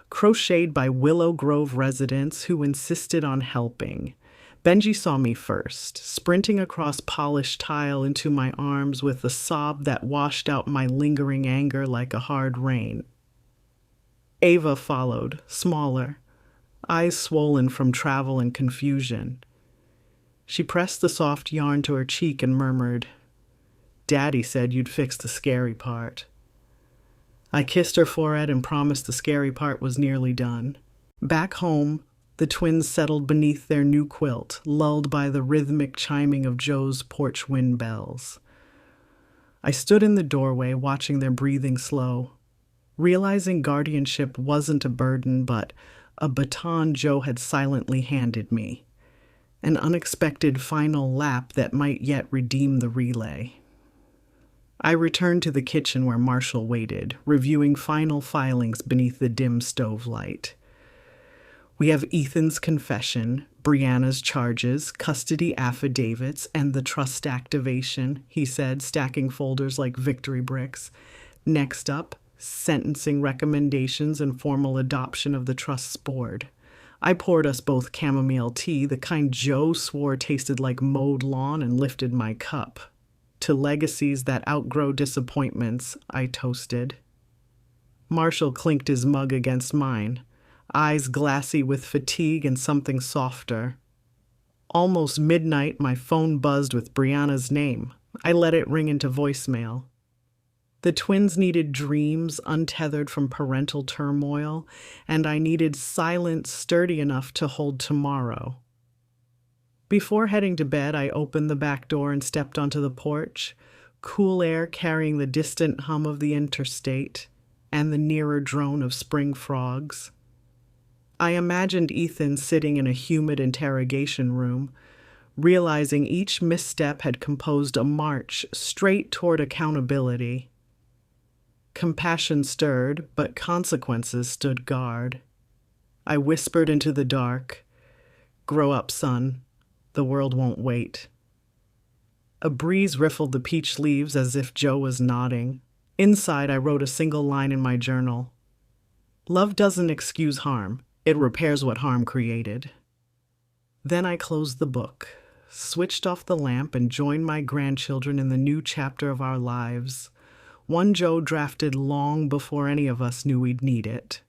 crocheted by Willow Grove residents who insisted on helping. Benji saw me first, sprinting across polished tile into my arms with a sob that washed out my lingering anger like a hard rain. Ava followed, smaller, eyes swollen from travel and confusion. She pressed the soft yarn to her cheek and murmured, "Daddy said you'd fix the scary part." I kissed her forehead and promised the scary part was nearly done. Back home, the twins settled beneath their new quilt, lulled by the rhythmic chiming of Joe's porch wind bells. I stood in the doorway, watching their breathing slow, realizing guardianship wasn't a burden, but a baton Joe had silently handed me, an unexpected final lap that might yet redeem the relay. I returned to the kitchen where Marshall waited, reviewing final filings beneath the dim stove light. "We have Ethan's confession, Brianna's charges, custody affidavits, and the trust activation," he said, stacking folders like victory bricks. "Next up, sentencing recommendations and formal adoption of the trust's board." I poured us both chamomile tea, the kind Joe swore tasted like mowed lawn, and lifted my cup. "To legacies that outgrow disappointments," I toasted. Marshall clinked his mug against mine, eyes glassy with fatigue and something softer. Almost midnight, my phone buzzed with Brianna's name. I let it ring into voicemail. The twins needed dreams untethered from parental turmoil, and I needed silence sturdy enough to hold tomorrow. Before heading to bed, I opened the back door and stepped onto the porch, cool air carrying the distant hum of the interstate and the nearer drone of spring frogs. I imagined Ethan sitting in a humid interrogation room, realizing each misstep had composed a march straight toward accountability. Compassion stirred, but consequences stood guard. I whispered into the dark, "Grow up, son. The world won't wait." A breeze riffled the peach leaves as if Joe was nodding. Inside, I wrote a single line in my journal. "Love doesn't excuse harm. It repairs what harm created." Then I closed the book, switched off the lamp, and joined my grandchildren in the new chapter of our lives, one Joe drafted long before any of us knew we'd need it.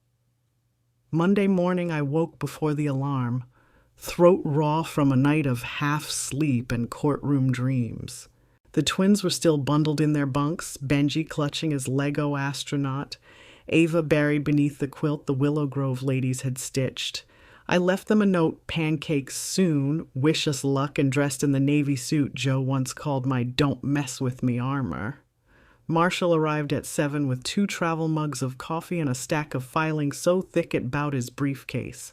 Monday morning, I woke before the alarm, throat raw from a night of half-sleep and courtroom dreams. The twins were still bundled in their bunks, Benji clutching his Lego astronaut, Ava buried beneath the quilt the Willow Grove ladies had stitched. I left them a note, "Pancakes soon, wish us luck," and dressed in the navy suit Joe once called my "don't mess with me" armor. Marshall arrived at 7 with 2 travel mugs of coffee and a stack of filings so thick it bowed his briefcase.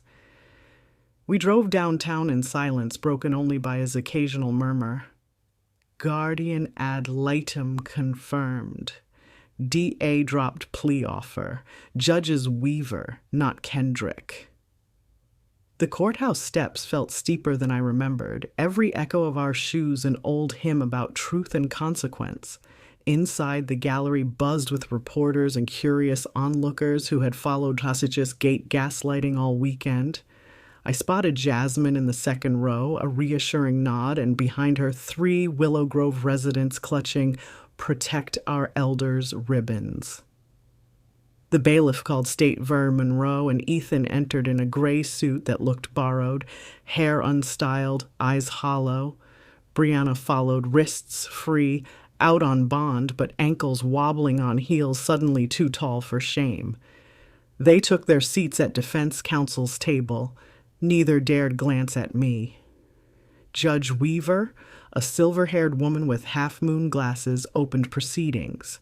We drove downtown in silence, broken only by his occasional murmur. "Guardian ad litem confirmed." DA dropped plea offer. Judge's Weaver, not Kendrick. The courthouse steps felt steeper than I remembered, every echo of our shoes an old hymn about truth and consequence. Inside, the gallery buzzed with reporters and curious onlookers who had followed Hasich's gate gaslighting all weekend. I spotted Jasmine in the second row, a reassuring nod, and behind her 3 Willow Grove residents clutching "Protect Our Elders" ribbons. The bailiff called State Ver Monroe, and Ethan entered in a gray suit that looked borrowed, hair unstyled, eyes hollow. Brianna followed, wrists free, out on bond, but ankles wobbling on heels suddenly too tall for shame. They took their seats at defense counsel's table. Neither dared glance at me. Judge Weaver, a silver-haired woman with half-moon glasses, opened proceedings.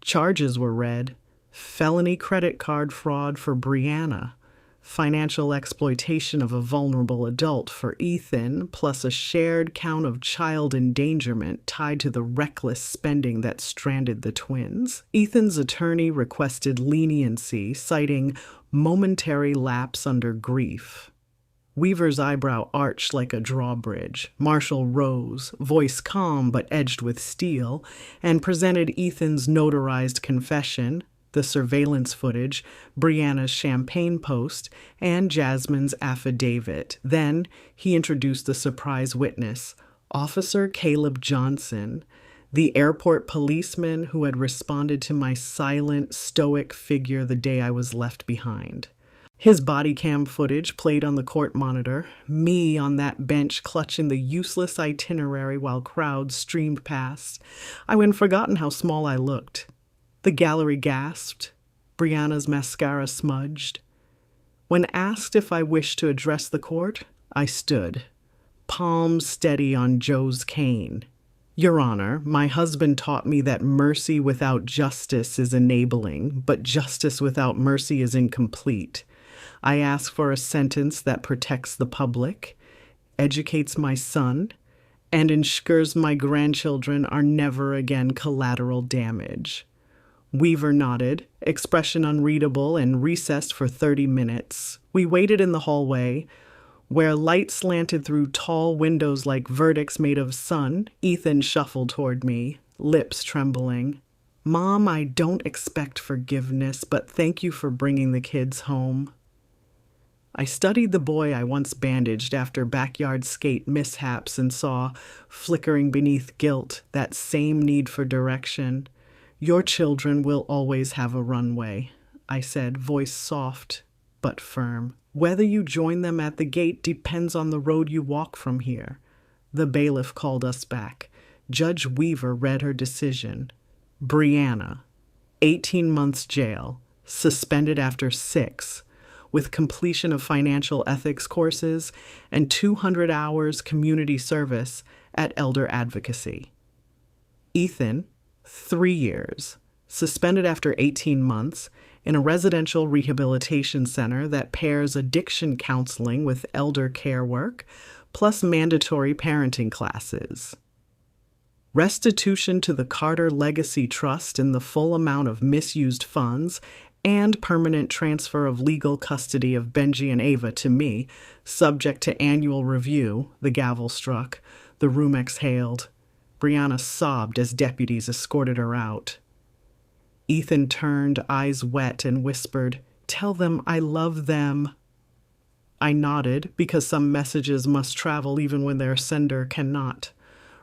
Charges were read. Felony credit card fraud for Brianna, financial exploitation of a vulnerable adult for Ethan, plus a shared count of child endangerment tied to the reckless spending that stranded the twins. Ethan's attorney requested leniency, citing momentary lapse under grief. Weaver's eyebrow arched like a drawbridge. Marshall rose, voice calm but edged with steel, and presented Ethan's notarized confession, the surveillance footage, Brianna's champagne post, and Jasmine's affidavit. Then he introduced the surprise witness, Officer Caleb Johnson, the airport policeman who had responded to my silent, stoic figure the day I was left behind. His body cam footage played on the court monitor, me on that bench clutching the useless itinerary while crowds streamed past. I had forgotten how small I looked. The gallery gasped. Brianna's mascara smudged. When asked if I wished to address the court, I stood, palms steady on Joe's cane. Your Honor, my husband taught me that mercy without justice is enabling, but justice without mercy is incomplete. I ask for a sentence that protects the public, educates my son, and ensures my grandchildren are never again collateral damage. Weaver nodded, expression unreadable, and recessed for 30 minutes. We waited in the hallway, where light slanted through tall windows like verdicts made of sun. Ethan shuffled toward me, lips trembling. Mom, I don't expect forgiveness, but thank you for bringing the kids home. I studied the boy I once bandaged after backyard skate mishaps and saw, flickering beneath guilt, that same need for direction. Your children will always have a runway, I said, voice soft but firm. Whether you join them at the gate depends on the road you walk from here. The bailiff called us back. Judge Weaver read her decision. Brianna, 18 months jail, suspended after 6, with completion of financial ethics courses and 200 hours community service at elder advocacy. Ethan, 3 years, suspended after 18 months in a residential rehabilitation center that pairs addiction counseling with elder care work, plus mandatory parenting classes. Restitution to the Carter Legacy Trust in the full amount of misused funds and permanent transfer of legal custody of Benji and Ava to me, subject to annual review, the gavel struck, the room exhaled. Brianna sobbed as deputies escorted her out. Ethan turned, eyes wet, and whispered, "Tell them I love them." I nodded, because some messages must travel even when their sender cannot.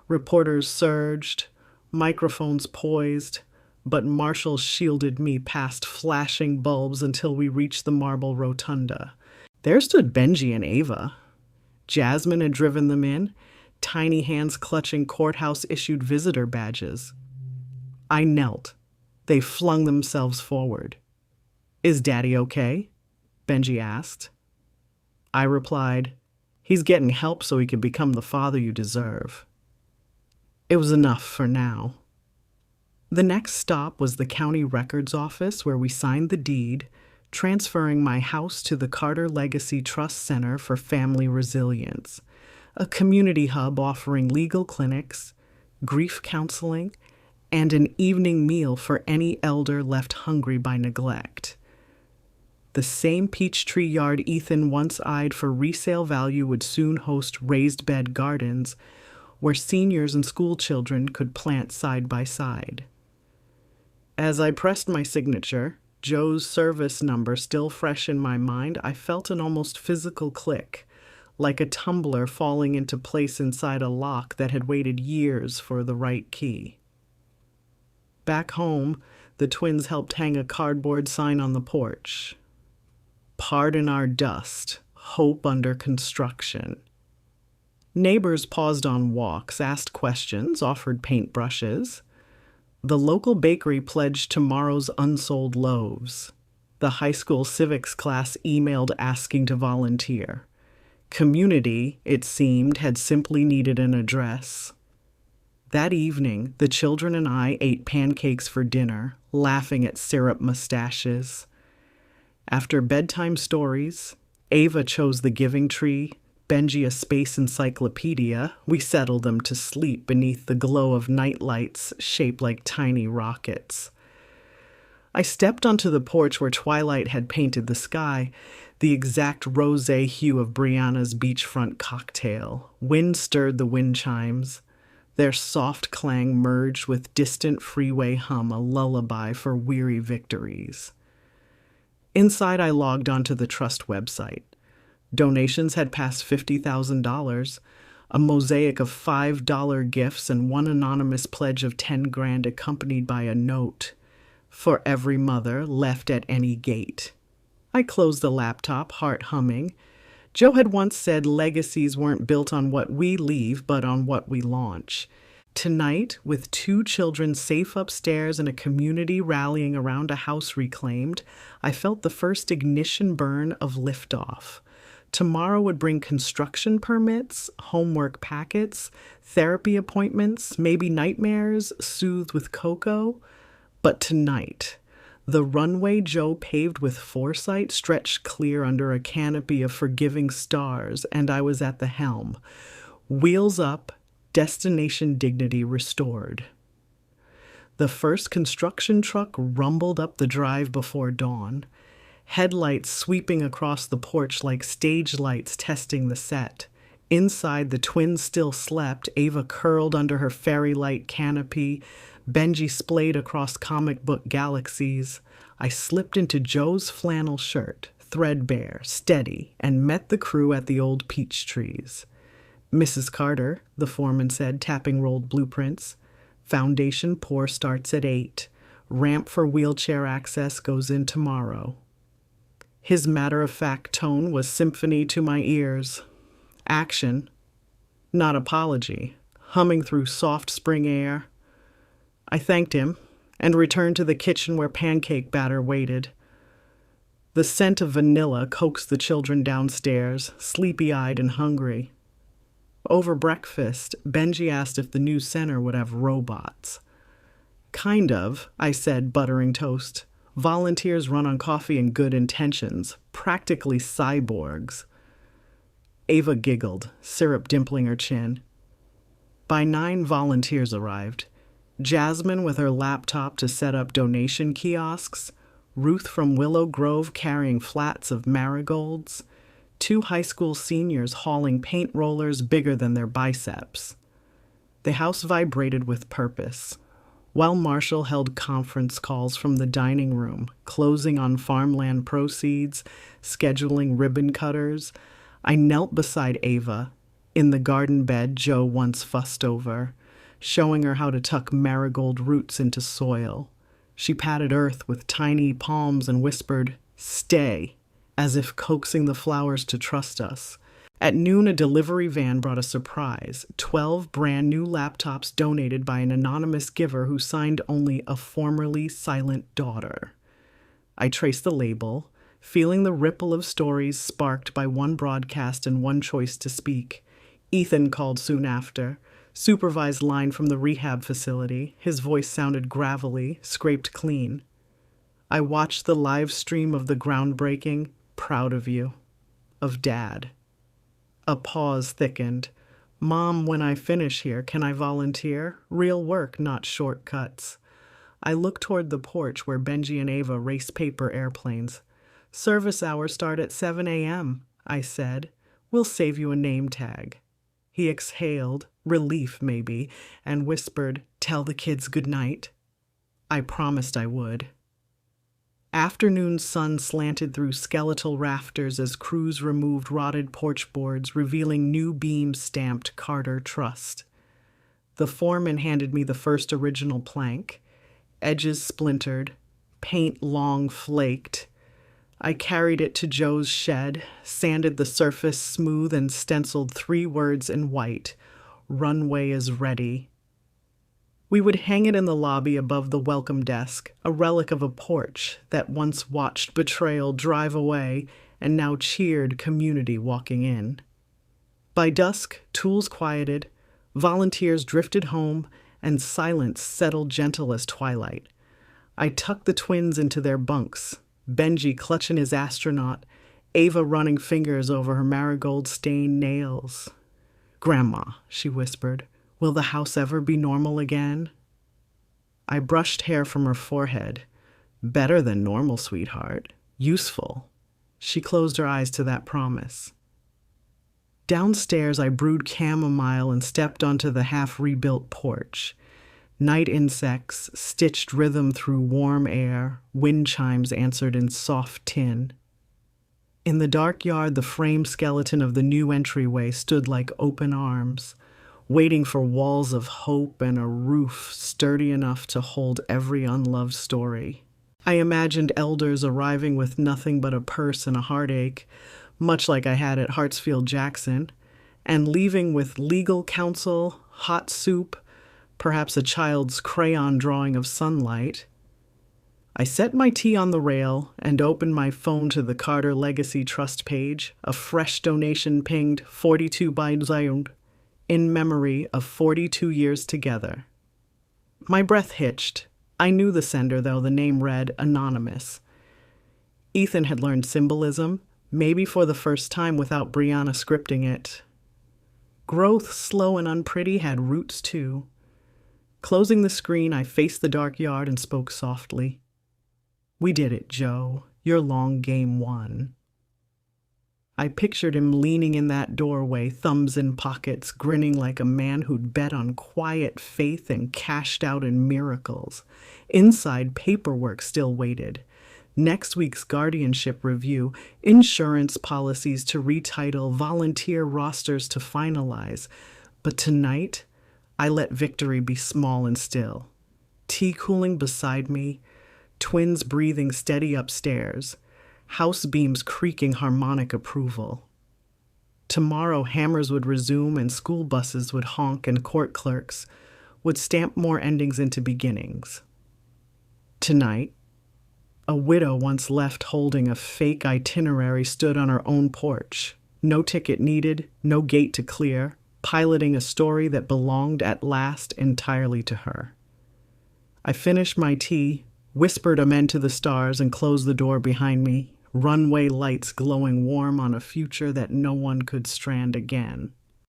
Reporters surged, microphones poised, but marshals shielded me past flashing bulbs until we reached the marble rotunda. There stood Benji and Ava. Jasmine had driven them in, tiny hands clutching courthouse-issued visitor badges. I knelt. They flung themselves forward. "Is Daddy okay?" Benji asked. I replied, "He's getting help so he can become the father you deserve." It was enough for now. The next stop was the county records office, where we signed the deed, transferring my house to the Carter Legacy Trust Center for Family Resilience, a community hub offering legal clinics, grief counseling, and an evening meal for any elder left hungry by neglect. The same peach tree yard Ethan once eyed for resale value would soon host raised bed gardens where seniors and school children could plant side by side. As I pressed my signature, Joe's service number still fresh in my mind, I felt an almost physical click, like a tumbler falling into place inside a lock that had waited years for the right key. Back home, the twins helped hang a cardboard sign on the porch. Pardon our dust, hope under construction. Neighbors paused on walks, asked questions, offered paintbrushes. The local bakery pledged tomorrow's unsold loaves. The high school civics class emailed asking to volunteer. Community, it seemed, had simply needed an address. That evening, the children and I ate pancakes for dinner, laughing at syrup mustaches. After bedtime stories, Ava chose the giving tree, Benji a space encyclopedia. We settled them to sleep beneath the glow of night lights shaped like tiny rockets. I stepped onto the porch where twilight had painted the sky, the exact rosé hue of Brianna's beachfront cocktail. Wind stirred the wind chimes. Their soft clang merged with distant freeway hum, a lullaby for weary victories. Inside, I logged onto the Trust website. Donations had passed $50,000, a mosaic of $5 gifts and one anonymous pledge of $10,000 accompanied by a note, for every mother left at any gate. I closed the laptop, heart humming. Joe had once said legacies weren't built on what we leave, but on what we launch. Tonight, with 2 children safe upstairs and a community rallying around a house reclaimed, I felt the first ignition burn of liftoff. Tomorrow would bring construction permits, homework packets, therapy appointments, maybe nightmares soothed with cocoa. But tonight, the runway Joe paved with foresight stretched clear under a canopy of forgiving stars, and I was at the helm. Wheels up, destination dignity restored. The first construction truck rumbled up the drive before dawn, headlights sweeping across the porch like stage lights testing the set. Inside, the twins still slept, Ava curled under her fairy light canopy, Benji splayed across comic book galaxies. I slipped into Joe's flannel shirt, threadbare, steady, and met the crew at the old peach trees. Mrs. Carter, the foreman said, tapping rolled blueprints. Foundation pour starts at 8. Ramp for wheelchair access goes in tomorrow. His matter-of-fact tone was symphony to my ears. Action, not apology, humming through soft spring air. I thanked him and returned to the kitchen where pancake batter waited. The scent of vanilla coaxed the children downstairs, sleepy-eyed and hungry. Over breakfast, Benji asked if the new center would have robots. Kind of, I said, buttering toast. Volunteers run on coffee and good intentions, practically cyborgs. Ava giggled, syrup dimpling her chin. By 9, volunteers arrived. Jasmine with her laptop to set up donation kiosks, Ruth from Willow Grove carrying flats of marigolds, 2 high school seniors hauling paint rollers bigger than their biceps. The house vibrated with purpose. While Marshall held conference calls from the dining room, closing on farmland proceeds, scheduling ribbon cutters, I knelt beside Ava, in the garden bed Joe once fussed over, showing her how to tuck marigold roots into soil. She patted earth with tiny palms and whispered, "Stay," as if coaxing the flowers to trust us. At noon, a delivery van brought a surprise, 12 brand new laptops donated by an anonymous giver who signed only a formerly silent daughter. I traced the label, feeling the ripple of stories sparked by one broadcast and one choice to speak. Ethan called soon after, supervised line from the rehab facility. His voice sounded gravelly, scraped clean. I watched the live stream of the groundbreaking, proud of you, of Dad. A pause thickened. Mom, when I finish here, can I volunteer? Real work, not shortcuts. I look toward the porch where Benji and Ava race paper airplanes. Service hours start at 7 a.m., I said. We'll save you a name tag. He exhaled, relief maybe, and whispered, "Tell the kids good night." I promised I would. Afternoon sun slanted through skeletal rafters as crews removed rotted porch boards, revealing new beams stamped Carter Trust. The foreman handed me the first original plank, edges splintered, paint long flaked. I carried it to Joe's shed, sanded the surface smooth, and stenciled 3 words in white: "Runway is ready." We would hang it in the lobby above the welcome desk, a relic of a porch that once watched betrayal drive away and now cheered community walking in. By dusk, tools quieted, volunteers drifted home, and silence settled gentle as twilight. I tucked the twins into their bunks, Benji clutching his astronaut, Ava running fingers over her marigold-stained nails. "Grandma," she whispered, "will the house ever be normal again?" I brushed hair from her forehead. "Better than normal, sweetheart. Useful." She closed her eyes to that promise. Downstairs, I brewed chamomile and stepped onto the half-rebuilt porch. Night insects stitched rhythm through warm air. Wind chimes answered in soft tin. In the dark yard, the framed skeleton of the new entryway stood like open arms, waiting for walls of hope and a roof sturdy enough to hold every unloved story. I imagined elders arriving with nothing but a purse and a heartache, much like I had at Hartsfield-Jackson, and leaving with legal counsel, hot soup, perhaps a child's crayon drawing of sunlight. I set my tea on the rail and opened my phone to the Carter Legacy Trust page. A fresh donation pinged 42 by Zion, in memory of 42 years together. My breath hitched. I knew the sender, though the name read anonymous. Ethan had learned symbolism, maybe for the first time without Brianna scripting it. Growth, slow and unpretty, had roots too. Closing the screen, I faced the dark yard and spoke softly. "We did it, Joe. Your long game won." I pictured him leaning in that doorway, thumbs in pockets, grinning like a man who'd bet on quiet faith and cashed out in miracles. Inside, paperwork still waited. Next week's guardianship review, insurance policies to retitle, volunteer rosters to finalize. But tonight, I let victory be small and still. Tea cooling beside me, twins breathing steady upstairs, house beams creaking harmonic approval. Tomorrow, hammers would resume and school buses would honk and court clerks would stamp more endings into beginnings. Tonight, a widow once left holding a fake itinerary stood on her own porch. No ticket needed, no gate to clear, piloting a story that belonged at last entirely to her. I finished my tea, whispered amen to the stars, and closed the door behind me, runway lights glowing warm on a future that no one could strand again.